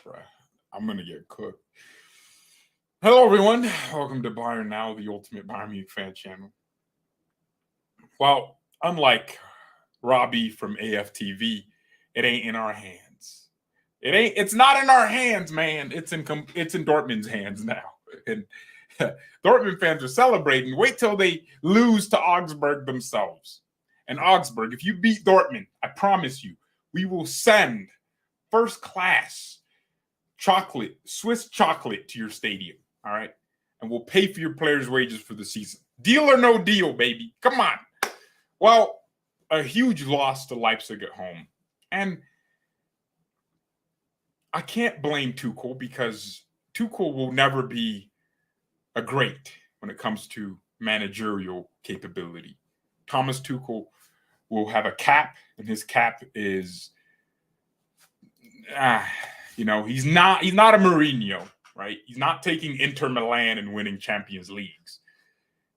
Bruh, I'm gonna get cooked. Hello, everyone. Welcome to BayernNow, the ultimate Bayern Munich fan channel. Well, unlike Robbie from AFTV, it ain't in our hands. It's not in our hands, man. It's in Dortmund's hands now. And Dortmund fans are celebrating. Wait till they lose to Augsburg themselves. And Augsburg, if you beat Dortmund, I promise you, we will send first class chocolate, Swiss chocolate to your stadium. All right. And we'll pay for your players' wages for the season. Deal or no deal, baby. Come on. Well, a huge loss to Leipzig at home. And I can't blame Tuchel because Tuchel will never be a great when it comes to managerial capability. Thomas Tuchel will have a cap, and his cap is, he's not a Mourinho, right? He's not taking Inter Milan and winning Champions Leagues.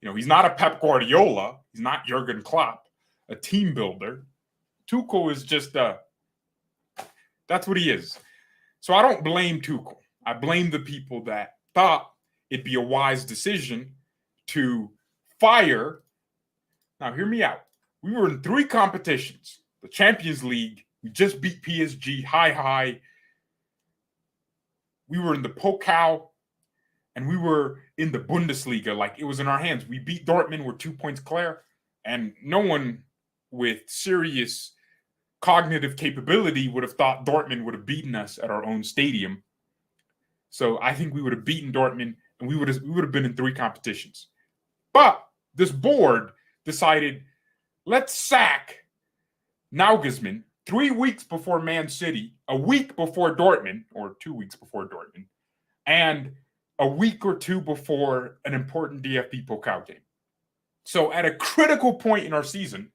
He's not a Pep Guardiola. He's not Jurgen Klopp, a team builder. Tuchel is just that's what he is. So I don't blame Tuchel. I blame the people that thought it'd be a wise decision to fire. Now, hear me out. We were in 3 competitions. The Champions League, we just beat PSG, high. We were in the Pokal, and we were in the Bundesliga. Like, it was in our hands. We beat Dortmund. We're 2 points clear. And no one with serious cognitive capability would have thought Dortmund would have beaten us at our own stadium. So I think we would have beaten Dortmund, and we would have been in 3 competitions. But this board decided, let's sack Nagelsmann 3 weeks before Man City, a week before Dortmund, or 2 weeks before Dortmund, and a week or 2 before an important DFB Pokal game. So at a critical point in our season,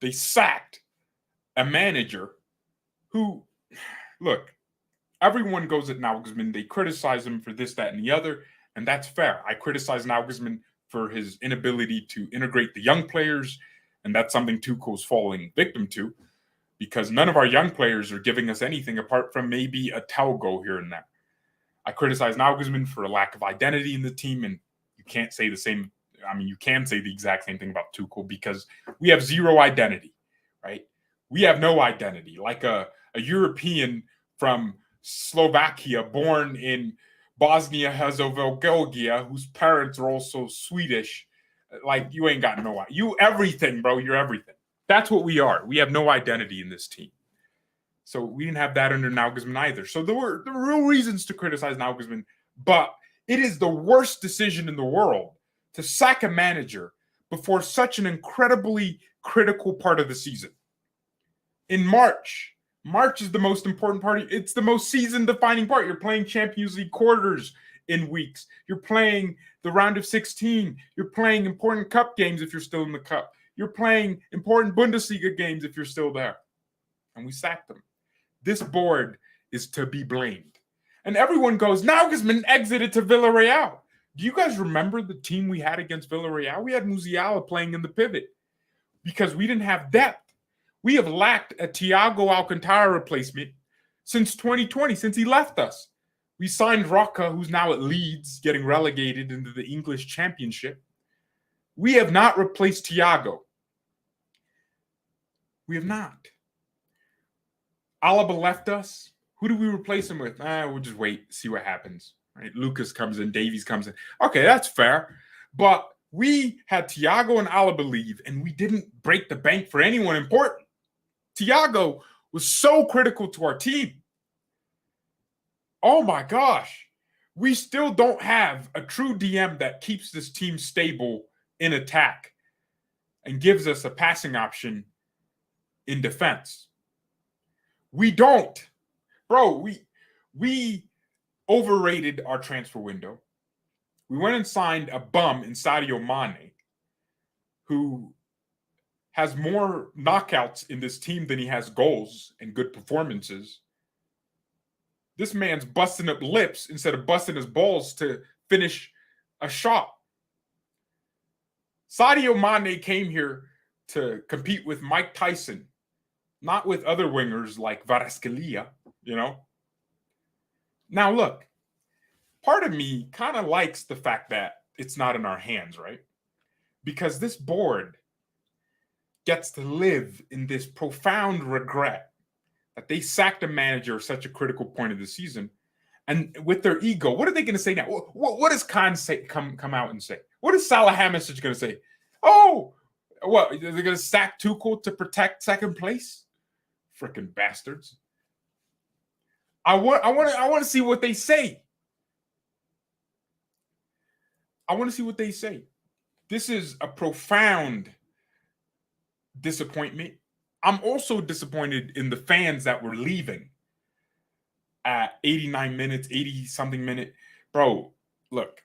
they sacked a manager who, look, everyone goes at Nagelsmann. They criticize him for this, that, and the other, and that's fair. I criticize Nagelsmann for his inability to integrate the young players, and that's something Tuchel's falling victim to, because none of our young players are giving us anything apart from maybe a Telgo here and there. I criticize Nagelsmann for a lack of identity in the team, and you can't say the same. I mean, you can say the exact same thing about Tuchel because we have zero identity, right? We have no identity. Like a European from Slovakia born in Bosnia-Herzegovina, whose parents are also Swedish. Like, you ain't got no, you everything, bro. You're everything. That's what we are. We have no identity in this team. So we didn't have that under Nagelsmann either. So there were real reasons to criticize Nagelsmann, but it is the worst decision in the world to sack a manager before such an incredibly critical part of the season. In March is the most important part. It's the most season-defining part. You're playing Champions League quarters in weeks. You're playing the round of 16. You're playing important cup games if you're still in the cup. You're playing important Bundesliga games if you're still there. And we sacked them. This board is to be blamed. And everyone goes, Nagelsmann exited to Villarreal. Do you guys remember the team we had against Villarreal? We had Musiala playing in the pivot because we didn't have depth. We have lacked a Thiago Alcantara replacement since 2020, since he left us. We signed Roca, who's now at Leeds, getting relegated into the English Championship. We have not replaced Thiago. We have not. Alaba left us. Who do we replace him with? We'll just wait, see what happens. Right? Lucas comes in, Davies comes in. Okay, that's fair. But we had Thiago and Alaba leave, and we didn't break the bank for anyone important. Thiago was so critical to our team. Oh my gosh. We still don't have a true DM that keeps this team stable in attack and gives us a passing option in defense. We don't. Bro, we overrated our transfer window. We went and signed a bum in Sadio Mane, who has more knockouts in this team than he has goals and good performances. This man's busting up lips instead of busting his balls to finish a shot. Sadio Mane came here to compete with Mike Tyson, not with other wingers like Varaskelia, you know? Now, look, part of me kind of likes the fact that it's not in our hands, right? Because this board gets to live in this profound regret that they sacked a manager at such a critical point of the season. And with their ego, what are they going to say now? What does Khan say? Come out and say? What is Salihamidzic going to say? Oh, what? They're going to sack Tuchel to protect second place? Freaking bastards! I want to see what they say. I want to see what they say. This is a profound disappointment. I'm also disappointed in the fans that were leaving at 89 minutes, 80 something minute. Bro, look,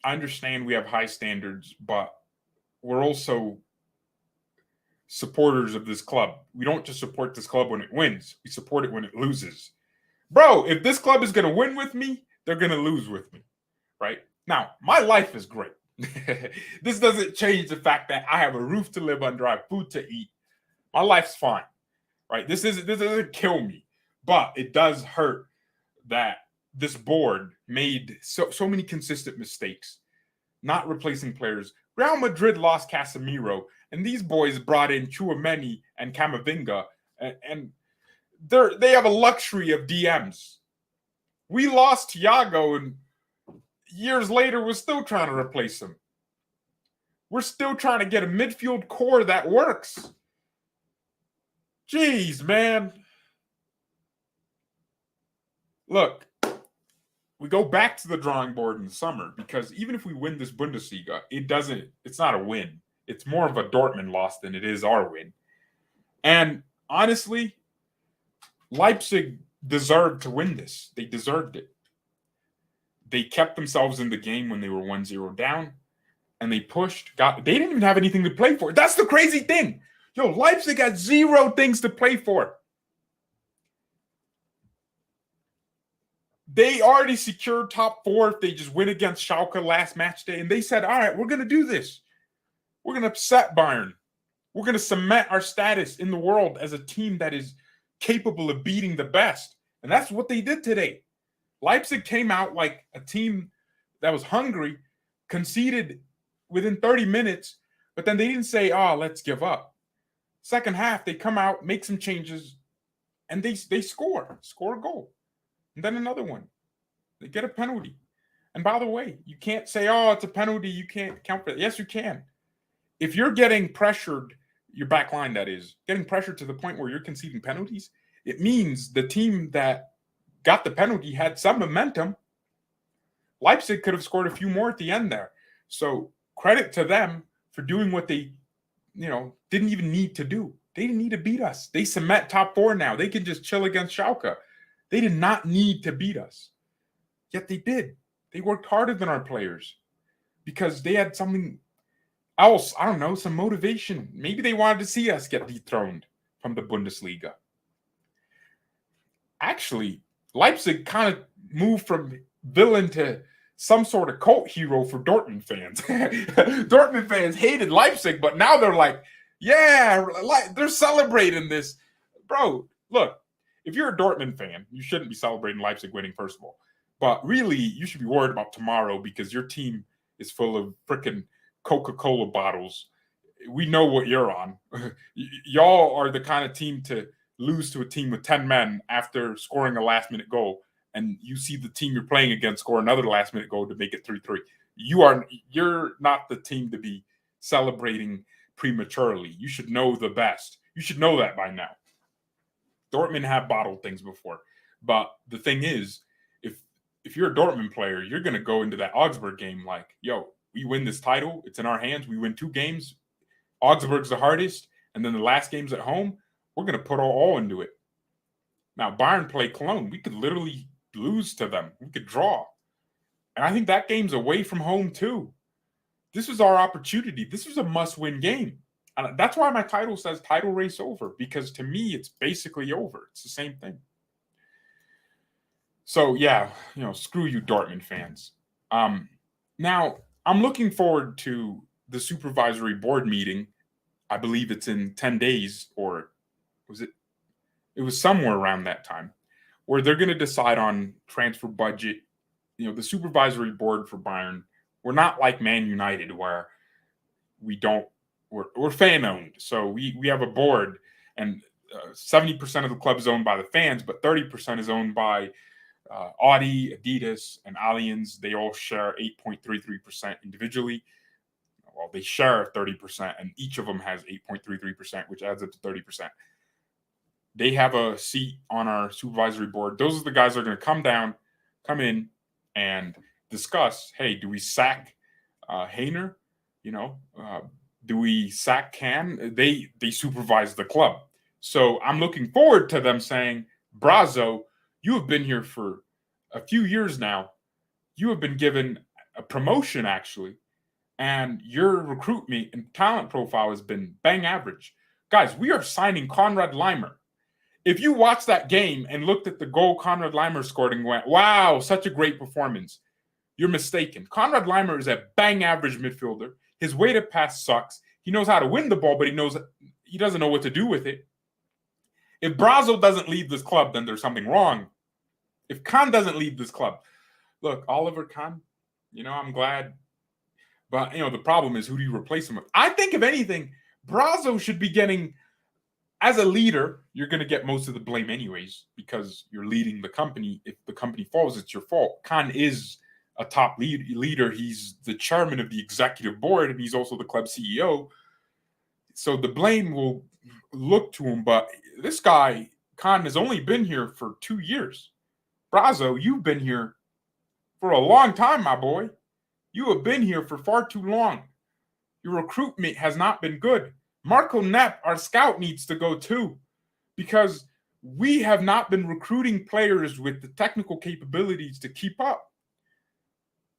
I understand we have high standards, but we're also supporters of this club. We don't just support this club when it wins, we support it when it loses. Bro, if this club is going to win with me, they're going to lose with me, right? Now, my life is great. This doesn't change the fact that I have a roof to live under, I have food to eat. My life's fine, right? This doesn't kill me, but it does hurt that this board made so many consistent mistakes, not replacing players. Real Madrid lost Casemiro, and these boys brought in Tchouaméni and Camavinga, and they have a luxury of DMs. We lost Thiago, and years later, we're still trying to replace him. We're still trying to get a midfield core that works. Jeez, man. Look, we go back to the drawing board in the summer because even if we win this Bundesliga, it's not a win. It's more of a Dortmund loss than it is our win. And honestly, Leipzig deserved to win this. They deserved it. They kept themselves in the game when they were 1-0 down, and they pushed. They didn't even have anything to play for. That's the crazy thing. Yo, Leipzig had 0 things to play for. They already secured top 4 if they just win against Schalke last match day, and they said, all right, we're going to do this. We're going to upset Bayern. We're going to cement our status in the world as a team that is capable of beating the best. And that's what they did today. Leipzig came out like a team that was hungry, conceded within 30 minutes, but then they didn't say, oh, let's give up. Second half, they come out, make some changes, and they score a goal. And then another one. They get a penalty. And by the way, you can't say, oh, it's a penalty, you can't count for it. Yes, you can. If you're getting pressured, your back line, that is, getting pressured to the point where you're conceding penalties, it means the team that got the penalty had some momentum. Leipzig could have scored a few more at the end there. So credit to them for doing what they, didn't even need to do. They didn't need to beat us. They cement top 4 now. They can just chill against Schalke. They did not need to beat us. Yet they did. They worked harder than our players because they had something else. I don't know, some motivation. Maybe they wanted to see us get dethroned from the Bundesliga. Actually, Leipzig kind of moved from villain to some sort of cult hero for Dortmund fans. Dortmund fans hated Leipzig, but now they're like, yeah, they're celebrating this. Bro, look, if you're a Dortmund fan, you shouldn't be celebrating Leipzig winning, first of all. But really, you should be worried about tomorrow because your team is full of freaking Coca-Cola bottles. We know what you're on. Y'all are the kind of team to lose to a team with 10 men after scoring a last-minute goal, and you see the team you're playing against score another last-minute goal to make it 3-3. You're not the team to be celebrating prematurely. You should know the best. You should know that by now. Dortmund have bottled things before. But the thing is, if you're a Dortmund player, you're going to go into that Augsburg game like, yo, we win this title. It's in our hands. We win 2 games. Augsburg's the hardest. And then the last game's at home. We're going to put our all into it. Now, Bayern play Cologne. We could literally lose to them. We could draw. And I think that game's away from home too. This was our opportunity. This was a must-win game. And that's why my title says title race over, because to me, it's basically over. It's the same thing. So, yeah, screw you, Dortmund fans. Now, I'm looking forward to the supervisory board meeting. I believe it's in 10 days, or was it? It was somewhere around that time, where they're going to decide on transfer budget. The supervisory board for Bayern, we're not like Man United where we're fan owned. So we have a board, and 70% of the club is owned by the fans, but 30% is owned by Audi, Adidas, and Allianz. They all share 8.33% individually. Well, they share 30%, and each of them has 8.33%, which adds up to 30%. They have a seat on our supervisory board. Those are the guys that are going to come in, and discuss, hey, do we sack Hainer? Do we sack Can? They supervise the club. So I'm looking forward to them saying, Brazo, you have been here for a few years now. You have been given a promotion, actually, and your recruitment and talent profile has been bang average. Guys, we are signing Konrad Leimer. If you watched that game and looked at the goal Konrad Leimer scored and went, wow, such a great performance, you're mistaken. Konrad Leimer is a bang average midfielder. His weighted pass sucks. He knows how to win the ball, but he doesn't know what to do with it. If Brazo doesn't leave this club, then there's something wrong. If Kahn doesn't leave this club, look, Oliver Kahn, I'm glad. But, the problem is, who do you replace him with? I think, if anything, Brazo should be getting, as a leader, you're going to get most of the blame anyways, because you're leading the company. If the company falls, it's your fault. Kahn is a top leader. He's the chairman of the executive board, and he's also the club CEO. So the blame will look to him. But this guy, Kahn, has only been here for 2 years. Brazo, you've been here for a long time, my boy. You have been here for far too long. Your recruitment has not been good. Marco Nepp, our scout, needs to go too, because we have not been recruiting players with the technical capabilities to keep up.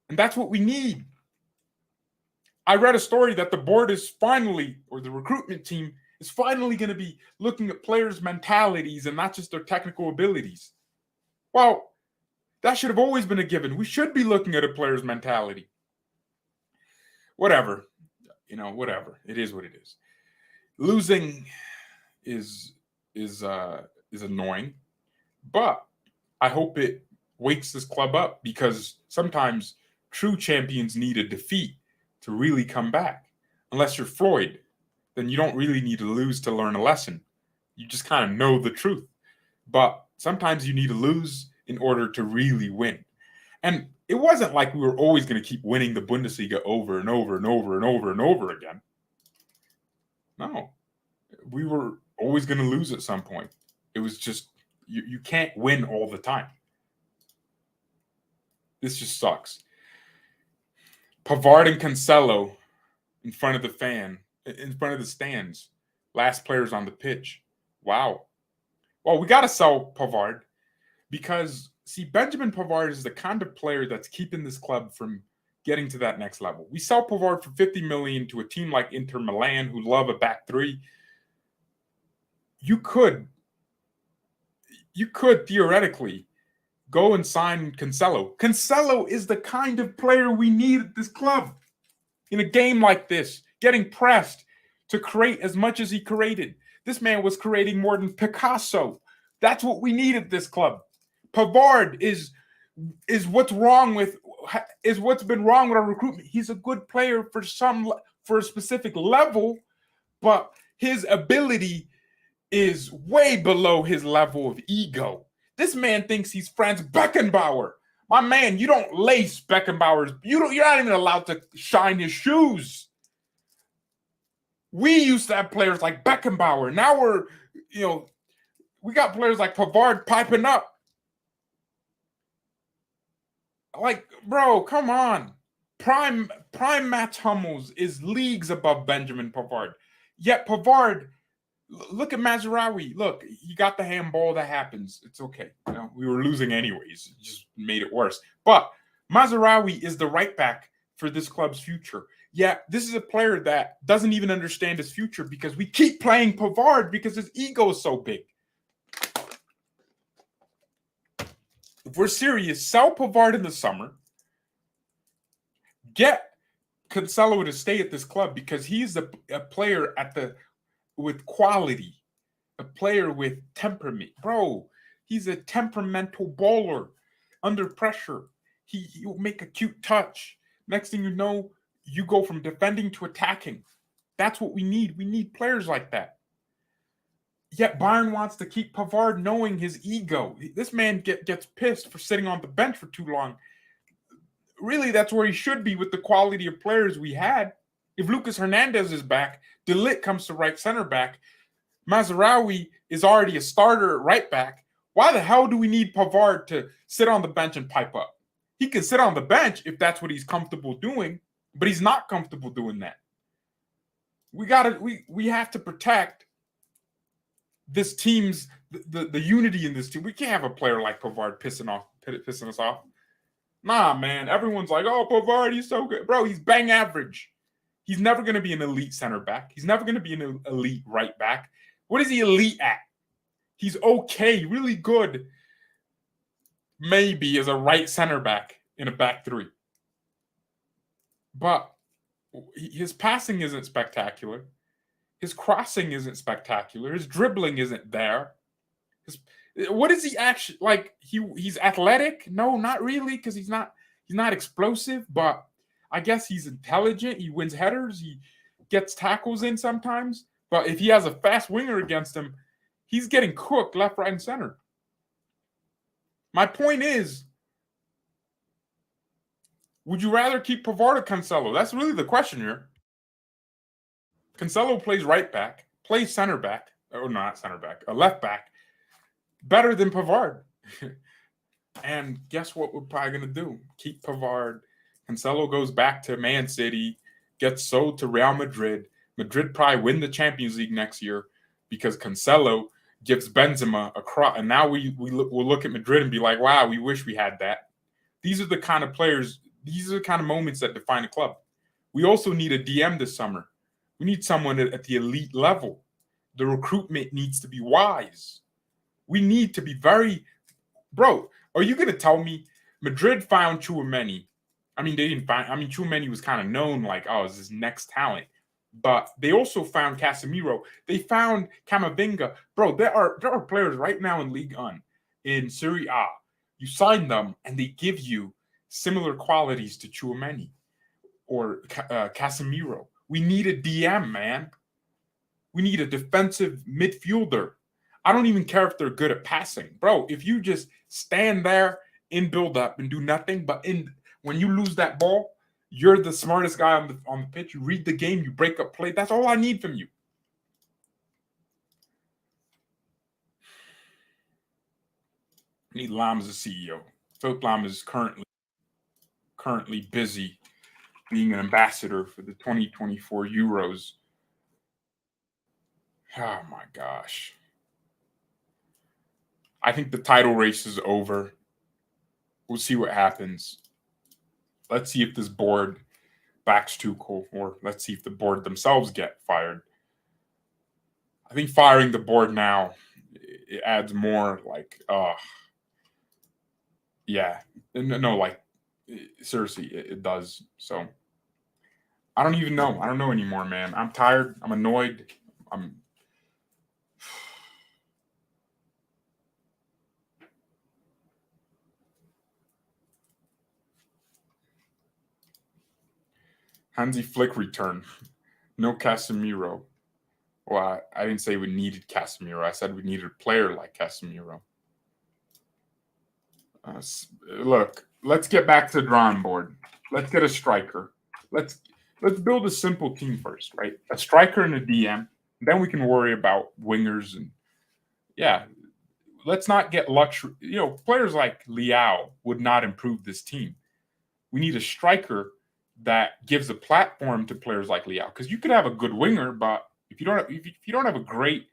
And that's what we need. I read a story that the board is finally, or the recruitment team is finally going to be looking at players' mentalities and not just their technical abilities. Well, that should have always been a given. We should be looking at a player's mentality. Whatever. Whatever. It is what it is. Losing is annoying, but I hope it wakes this club up, because sometimes true champions need a defeat to really come back. Unless you're Floyd, then you don't really need to lose to learn a lesson. You just kind of know the truth. But sometimes you need to lose in order to really win. And it wasn't like we were always going to keep winning the Bundesliga over and over and over and over and over again. No, we were always going to lose at some point. It was just, you can't win all the time. This just sucks. Pavard and Cancelo in front of the stands. Last players on the pitch. Wow. Well, we got to sell Pavard, because, see, Benjamin Pavard is the kind of player that's keeping this club from getting to that next level. We sell Pavard for 50 million to a team like Inter Milan, who love a back three. You could theoretically go and sign Cancelo. Cancelo is the kind of player we need at this club. In a game like this, getting pressed to create as much as he created. This man was creating more than Picasso. That's what we need at this club. Pavard is what's been wrong with our recruitment. He's a good player for a specific level, but his ability is way below his level of ego. This man thinks he's Franz Beckenbauer. My man, you don't lace Beckenbauer's. You're not even allowed to shine his shoes. We used to have players like Beckenbauer. Now we got players like Pavard piping up. Like, bro, come on. Prime Mats Hummels is leagues above Benjamin Pavard. Yet Pavard, look at Mazraoui. Look, he got the handball. That happens. It's okay. We were losing anyways. It just made it worse. But Mazraoui is the right back for this club's future. Yeah, this is a player that doesn't even understand his future, because we keep playing Pavard because his ego is so big. If we're serious, sell Pavard in the summer. Get Cancelo to stay at this club, because he's a player with quality, a player with temperament. Bro, He's a temperamental baller under pressure. He'll make a cute touch. Next thing you know, you go from defending to attacking. That's what we need. We need players like that. Yet Bayern wants to keep Pavard knowing his ego. This man gets pissed for sitting on the bench for too long. Really, that's where he should be with the quality of players we had. If Lucas Hernandez is back, De Ligt comes to right center back, Mazraoui is already a starter at right back, why the hell do we need Pavard to sit on the bench and pipe up? He can sit on the bench if that's what he's comfortable doing, but he's not comfortable doing that. We have to protect this team's the unity in this team. We can't have a player like Pavard pissing us off. Nah, man. Everyone's like, oh, Pavard, he's so good. Bro, he's bang average. He's never going to be an elite center back. He's never going to be an elite right back. What is he elite at? He's okay, really good, maybe as a right center back in a back three. But his passing isn't spectacular. His crossing isn't spectacular. His dribbling isn't there. What is he actually like? He's athletic? No, not really, because he's not explosive, but I guess he's intelligent. He wins headers. He gets tackles in sometimes. But if he has a fast winger against him, he's getting cooked left, right, and center. My point is, would you rather keep Pavard or Cancelo? That's really the question here. Cancelo plays right back, plays center back, or not center back, a left back, better than Pavard. And guess what we're probably going to do? Keep Pavard. Cancelo goes back to Man City, gets sold to Real Madrid. Madrid probably win the Champions League next year because Cancelo gives Benzema a cross. And now we'll look at Madrid and be like, wow, we wish we had that. These are the kind of players, these are the kind of moments that define a club. We also need a DM this summer. We need someone at the elite level. The recruitment needs to be wise. We need to be very... Bro, are you going to tell me Madrid found Tchouaméni? I mean, they didn't find... I mean, Tchouaméni was kind of known like, oh, it's his next talent. But they also found Casemiro. They found Camavinga. Bro, there are players right now in Ligue 1, in Serie A. You sign them, and they give you similar qualities to Tchouaméni or Casemiro. We need a DM, man. We need a defensive midfielder. I don't even care if they're good at passing. Bro, if you just stand there in build-up and do nothing, but when you lose that ball, you're the smartest guy on the pitch. You read the game. You break up play. That's all I need from you. I need Lam as a CEO. Philip Lam is currently busy being an ambassador for the 2024 Euros. Oh, my gosh. I think the title race is over. We'll see what happens. Let's see if this board backs Tuchel, or let's see if the board themselves get fired. I think firing the board now, it adds more like, yeah. No, like, seriously, it does. So, I don't even know. I don't know anymore, man. I'm tired. I'm annoyed. Hansi Flick return. No Casemiro. Well, I didn't say we needed Casemiro. I said we needed a player like Casemiro. Look, let's get back to the drawing board. Let's get a striker. Let's build a simple team first, right? A striker and a DM. Then we can worry about wingers and let's not get luxury. You know, players like Leao would not improve this team. We need a striker that gives a platform to players like Leao, because you could have a good winger, but if you don't have a great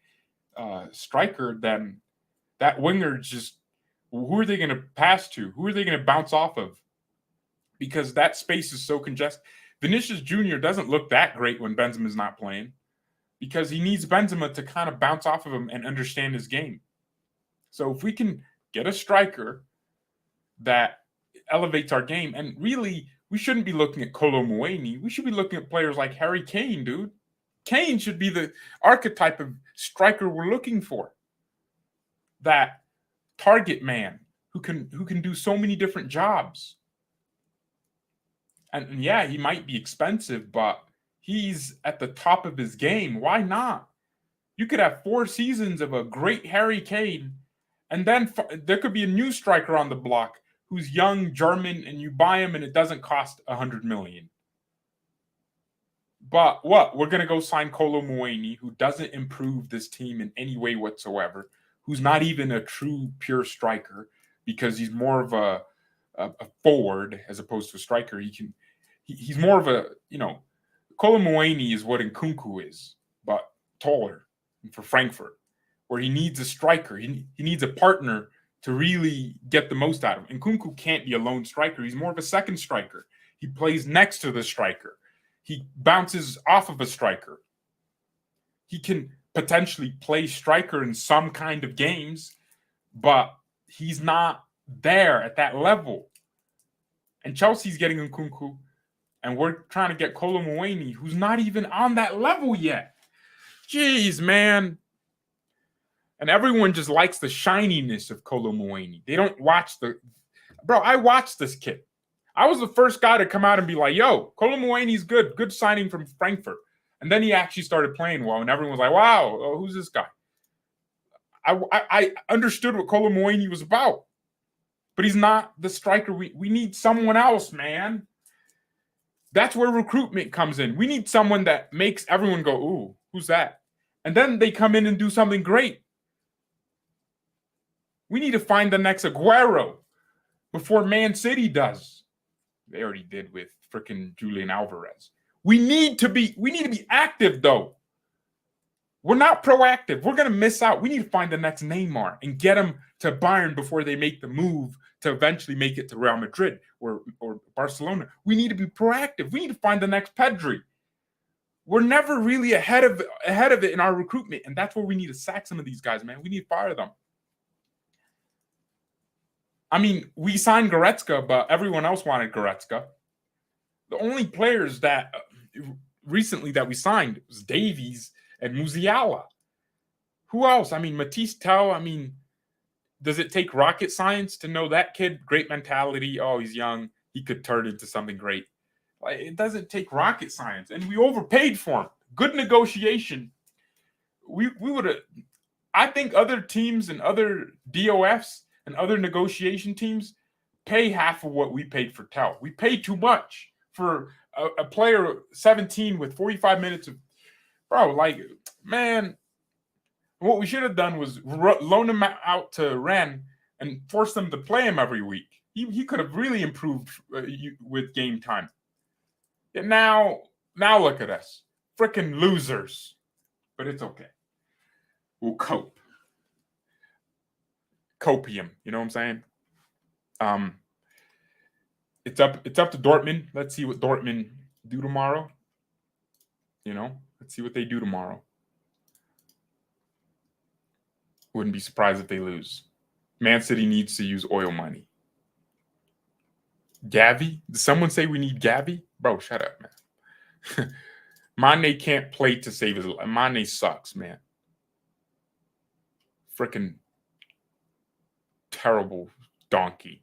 striker, then that winger just, who are they going to pass to? Who are they going to bounce off of? Because that space is so congested. Vinicius Jr. doesn't look that great when Benzema's not playing, because he needs Benzema to kind of bounce off of him and understand his game. So if we can get a striker that elevates our game, and really, we shouldn't be looking at Kolo Muani. We should be looking at players like Harry Kane, dude. Kane should be the archetype of striker we're looking for. That target man who can do so many different jobs. And yeah, he might be expensive, but he's at the top of his game. Why not? You could have 4 seasons of a great Harry Kane, and then there could be a new striker on the block who's young, German, and you buy him and it doesn't cost 100 million. But what? We're going to go sign Kolo Muani, who doesn't improve this team in any way whatsoever, who's not even a true pure striker because he's more of a forward as opposed to a striker. He's more of a, Kolo Muani is what Nkunku is, but taller for Frankfurt, where he needs a striker. He needs a partner to really get the most out of him. Nkunku can't be a lone striker. He's more of a second striker. He plays next to the striker. He bounces off of a striker. He can potentially play striker in some kind of games, but he's not there at that level. And Chelsea's getting Nkunku, and we're trying to get Kolo Muani, who's not even on that level yet. Jeez, man. And everyone just likes the shininess of Kolo Muani. They don't watch Bro, I watched this kid. I was the first guy to come out and be like, yo, Kolo Muani's good. Good signing from Frankfurt. And then he actually started playing well, and everyone was like, wow, who's this guy? I understood what Kolo Muani was about. But he's not the striker. We need someone else, man. That's where recruitment comes in. We need someone that makes everyone go, ooh, who's that? And then they come in and do something great. We need to find the next Aguero before Man City does. They already did with freaking Julian Alvarez. We need to be active, though. We're not proactive. We're going to miss out. We need to find the next Neymar and get him to Bayern before they make the move to eventually make it to Real Madrid or Barcelona. We need to be proactive. We need to find the next Pedri. We're never really ahead of it in our recruitment, and that's where we need to sack some of these guys, man. We need to fire them. I mean, we signed Goretzka, but everyone else wanted Goretzka. The only players that recently that we signed was Davies and Musiala. Who else? I mean, Matisse Tell. I mean, does it take rocket science to know that kid? Great mentality. Oh, he's young. He could turn into something great. Like, it doesn't take rocket science. And we overpaid for him. Good negotiation. We would have. I think other teams and other DOFs and other negotiation teams pay half of what we paid for Tell. We paid too much for a player 17 with 45 minutes of, man, what we should have done was loan him out to Rennes and force them to play him every week. He could have really improved with game time. And now look at us. Freaking losers. But it's okay. We'll cope. Copium, you know what I'm saying? It's up to Dortmund. Let's see what Dortmund do tomorrow. Let's see what they do tomorrow. Wouldn't be surprised if they lose. Man City needs to use oil money. Gavi? Did someone say we need Gavi? Bro, shut up, man. Mane can't play to save his life. Mane sucks, man. Freaking terrible donkey.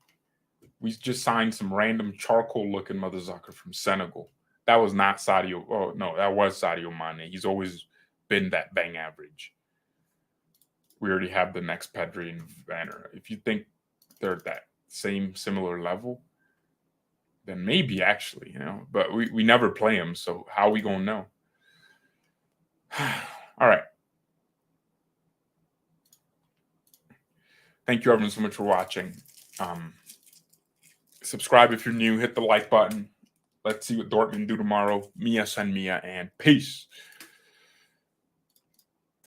We just signed some random charcoal-looking motherfucker from Senegal. That was not Sadio. Oh, no, that was Sadio Mane. He's always been that bang average. We already have the next Pedri and Vanner. If you think they're at that similar level, then maybe actually, But we never play them, so how are we going to know? All right. Thank you, everyone, so much for watching. Subscribe if you're new. Hit the like button. Let's see what Dortmund do tomorrow. Mia, San Mia, and peace.